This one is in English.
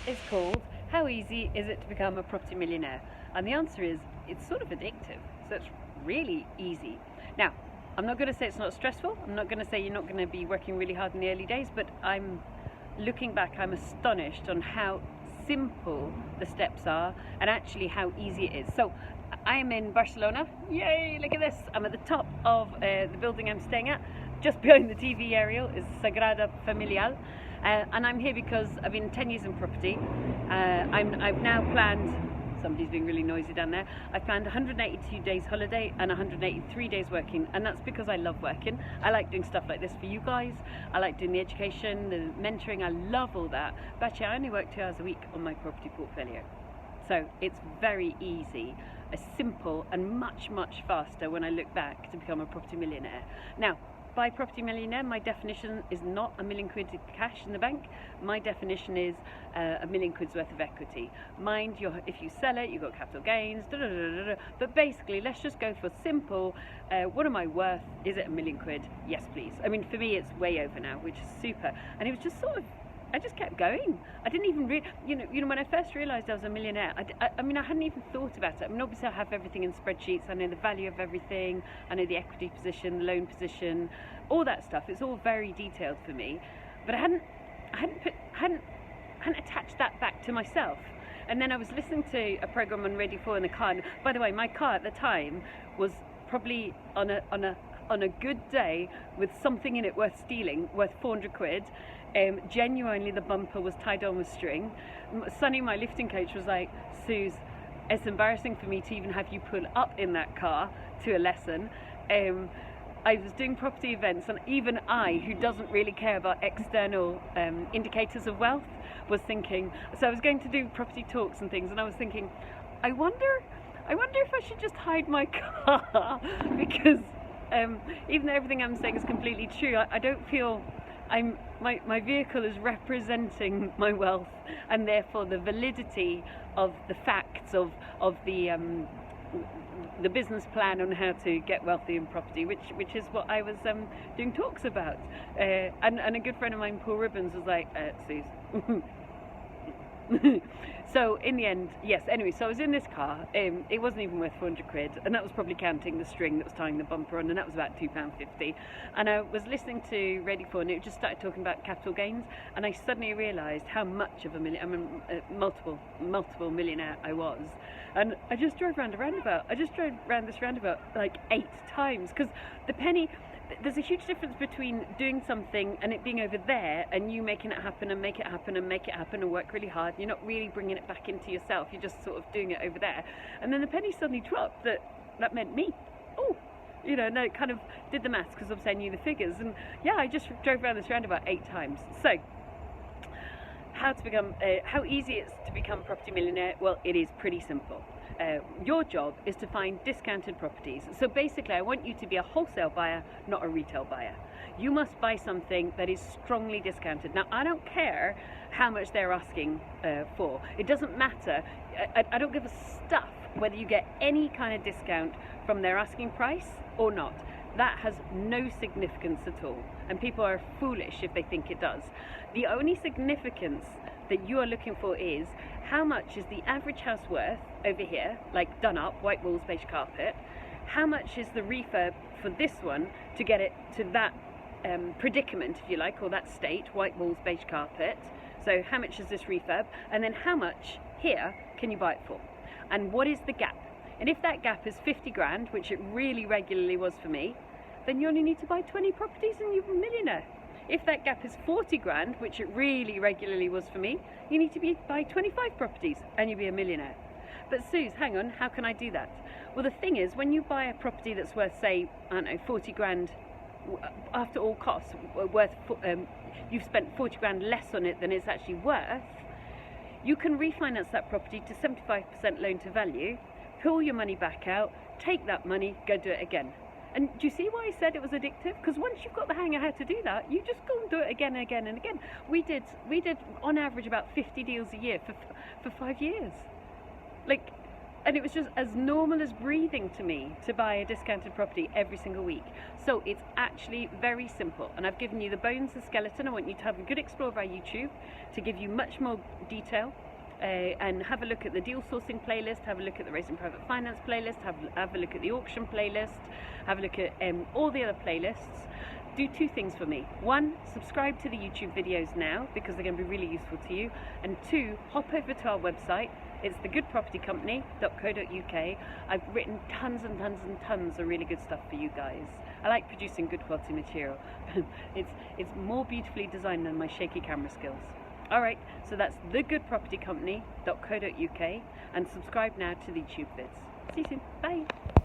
is called How Easy Is It to Become a Property Millionaire? And the answer is it's sort of addictive. So it's really easy. Now, I'm not going to say it's not stressful. I'm not going to say you're not going to be working really hard in the early days, but I'm looking back, I'm astonished on how simple the steps are and actually how easy it is. So I am in Barcelona. Yay, look at this. I'm at the top of the building I'm staying at. Just behind the TV aerial is Sagrada Familia. And I'm here because I've been 10 years in property. I've now planned, somebody's being really noisy down there, I've planned 182 days holiday and 183 days working, and that's because I love working. I like doing stuff like this for you guys. I like doing the education, the mentoring, I love all that. But actually I only work 2 hours a week on my property portfolio. So it's very easy, simple and much faster when I look back to become a property millionaire. Now, by property millionaire, my definition is not £1 million cash in the bank. My definition is £1 million worth of equity. Mind you, if you sell it, you've got capital gains, but basically, let's just go for simple. What am I worth? Is it £1 million? Yes, please. I mean, for me, it's way over now, which is super. And it was just sort of, I just kept going. I didn't even you know, when I first realised I was a millionaire, I mean, I hadn't even thought about it. I mean, obviously I have everything in spreadsheets. I know the value of everything. I know the equity position, the loan position, all that stuff. It's all very detailed for me. But I hadn't attached that back to myself. And then I was listening to a program on Radio 4 in the car. And by the way, my car at the time was probably on a good day with something in it worth stealing, worth 400 quid. Genuinely, the bumper was tied on with string. Sonny, my lifting coach, was like, Suze, it's embarrassing for me to even have you pull up in that car to a lesson. I was doing property events, and even I, who doesn't really care about external indicators of wealth, was thinking, so I was going to do property talks and things, and I was thinking, I wonder if I should just hide my car, because even though everything I'm saying is completely true, I don't feel my vehicle is representing my wealth, and therefore the validity of the facts of the business plan on how to get wealthy in property, which is what I was doing talks about. And a good friend of mine, Paul Ribbons, was like, Suze. So in the end, yes, anyway, so I was in this car. It wasn't even worth 400 quid, and that was probably counting the string that was tying the bumper on, and that was about £2.50. And I was listening to Radio 4, and it just started talking about capital gains, and I suddenly realised how much of multiple millionaire I was. And I just drove round a roundabout. I just drove round this roundabout like 8 times, because the penny... There's a huge difference between doing something and it being over there and you making it happen and make it happen and make it happen and work really hard. You're not really bringing it back into yourself. You're just sort of doing it over there. And then the penny suddenly dropped that meant me. Oh, you know, no, it kind of did the maths, because obviously I knew the figures. And yeah, I just drove around this roundabout 8 times. So how easy it is to become a property millionaire? Well, it is pretty simple. Your job is to find discounted properties. So basically, I want you to be a wholesale buyer, not a retail buyer. You must buy something that is strongly discounted. Now, I don't care how much they're asking for. It doesn't matter. I don't give a stuff whether you get any kind of discount from their asking price or not. That has no significance at all. And people are foolish if they think it does. The only significance that you are looking for is how much is the average house worth over here, like done up, white walls, beige carpet. How much is the refurb for this one to get it to that predicament, if you like, or that state, white walls, beige carpet. So how much is this refurb? And then how much here can you buy it for? And what is the gap? And if that gap is 50 grand, which it really regularly was for me, then you only need to buy 20 properties and you're a millionaire. If that gap is 40 grand, which it really regularly was for me, you need to buy 25 properties and you'll be a millionaire. But Suze, hang on, how can I do that? Well, the thing is, when you buy a property that's worth, say, I don't know, 40 grand, after all costs, you've spent 40 grand less on it than it's actually worth, you can refinance that property to 75% loan to value, pull your money back out, take that money, go do it again. And do you see why I said it was addictive? Because once you've got the hang of how to do that, you just go and do it again and again and again. We did on average about 50 deals a year for 5 years. Like, And it was just as normal as breathing to me to buy a discounted property every single week. So it's actually very simple, and I've given you the bones and skeleton. I want you to have a good explore of our YouTube to give you much more detail, and have a look at the deal sourcing playlist, have a look at the raising private finance playlist, have a look at the auction playlist, have a look at all the other playlists. Do two things for me. One, subscribe to the YouTube videos now, because they're going to be really useful to you. And two, hop over to our website. It's thegoodpropertycompany.co.uk. I've written tons and tons and tons of really good stuff for you guys. I like producing good quality material. It's more beautifully designed than my shaky camera skills. Alright, so that's thegoodpropertycompany.co.uk, and subscribe now to the YouTube vids. See you soon. Bye.